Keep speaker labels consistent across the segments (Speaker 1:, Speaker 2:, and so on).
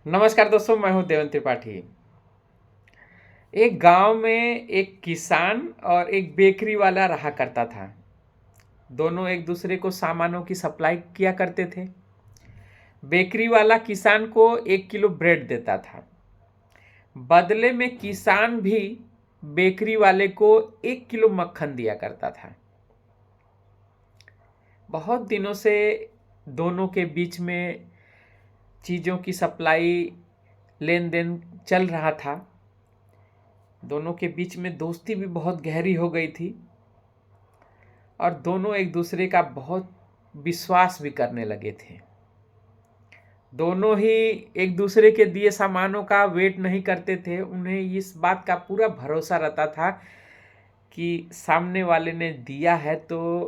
Speaker 1: नमस्कार दोस्तों, मैं हूं देवेंद्र त्रिपाठी। एक गांव में एक किसान और एक बेकरी वाला रहा करता था। दोनों एक दूसरे को सामानों की सप्लाई किया करते थे। बेकरी वाला किसान को 1 किलो ब्रेड देता था। बदले में किसान भी बेकरी वाले को 1 किलो मक्खन दिया करता था। बहुत दिनों से दोनों के बीच में चीज़ों की सप्लाई लेन देन चल रहा था। दोनों के बीच में दोस्ती भी बहुत गहरी हो गई थी और दोनों एक दूसरे का बहुत विश्वास भी करने लगे थे। दोनों ही एक दूसरे के दिए सामानों का वेट नहीं करते थे। उन्हें इस बात का पूरा भरोसा रहता था कि सामने वाले ने दिया है तो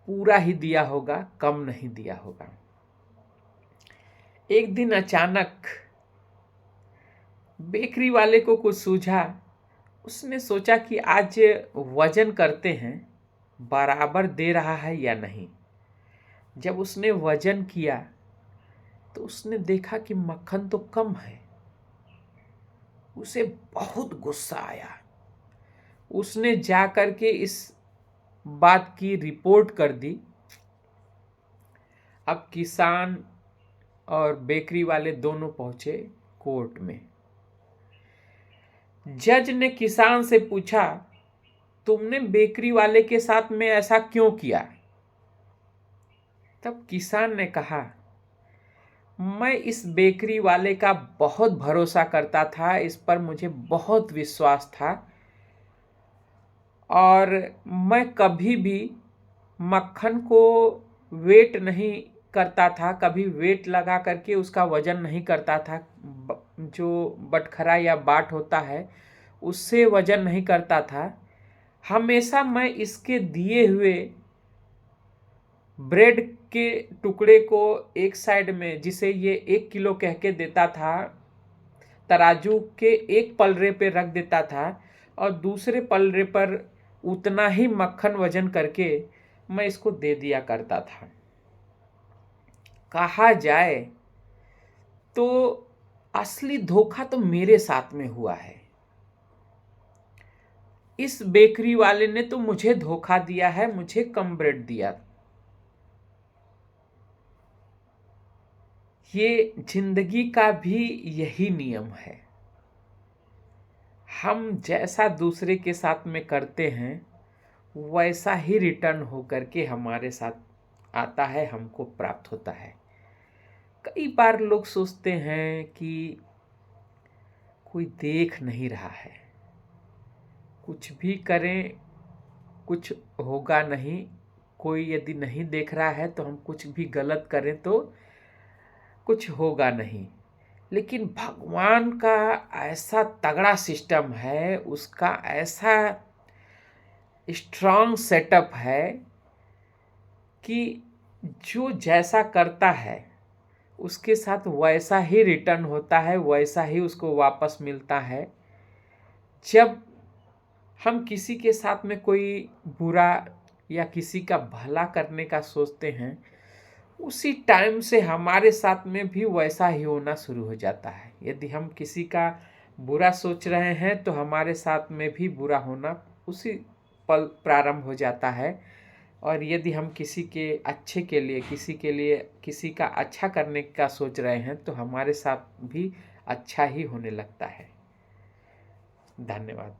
Speaker 1: पूरा ही दिया होगा, कम नहीं दिया होगा। एक दिन अचानक बेकरी वाले को कुछ सूझा। उसने सोचा कि आज वजन करते हैं, बराबर दे रहा है या नहीं। जब उसने वजन किया तो उसने देखा कि मक्खन तो कम है। उसे बहुत गुस्सा आया। उसने जाकर के इस बात की रिपोर्ट कर दी। अब किसान और बेकरी वाले दोनों पहुंचे कोर्ट में। जज ने किसान से पूछा, तुमने बेकरी वाले के साथ में ऐसा क्यों किया? तब किसान ने कहा, मैं इस बेकरी वाले का बहुत भरोसा करता था, इस पर मुझे बहुत विश्वास था और मैं कभी भी मक्खन को वेट नहीं करता था, कभी वेट लगा करके उसका वजन नहीं करता था। जो बटखरा या बाट होता है उससे वजन नहीं करता था। हमेशा मैं इसके दिए हुए ब्रेड के टुकड़े को एक साइड में, जिसे ये 1 किलो कह के देता था, तराजू के एक पलड़े पे रख देता था और दूसरे पलड़े पर उतना ही मक्खन वजन करके मैं इसको दे दिया करता था। कहा जाए तो असली धोखा तो मेरे साथ में हुआ है। इस बेकरी वाले ने तो मुझे धोखा दिया है, मुझे कम ब्रेड दिया। ये जिंदगी का भी यही नियम है। हम जैसा दूसरे के साथ में करते हैं वैसा ही रिटर्न होकर के हमारे साथ आता है, हमको प्राप्त होता है। कई बार लोग सोचते हैं कि कोई देख नहीं रहा है, कुछ भी करें कुछ होगा नहीं। कोई यदि नहीं देख रहा है तो हम कुछ भी गलत करें तो कुछ होगा नहीं। लेकिन भगवान का ऐसा तगड़ा सिस्टम है, उसका ऐसा स्ट्रांग सेटअप है कि जो जैसा करता है उसके साथ वैसा ही रिटर्न होता है, वैसा ही उसको वापस मिलता है। जब हम किसी के साथ में कोई बुरा या किसी का भला करने का सोचते हैं, उसी टाइम से हमारे साथ में भी वैसा ही होना शुरू हो जाता है। यदि हम किसी का बुरा सोच रहे हैं तो हमारे साथ में भी बुरा होना उसी पल प्रारंभ हो जाता है। और यदि हम किसी के अच्छे के लिए, किसी का अच्छा करने का सोच रहे हैं तो हमारे साथ भी अच्छा ही होने लगता है। धन्यवाद।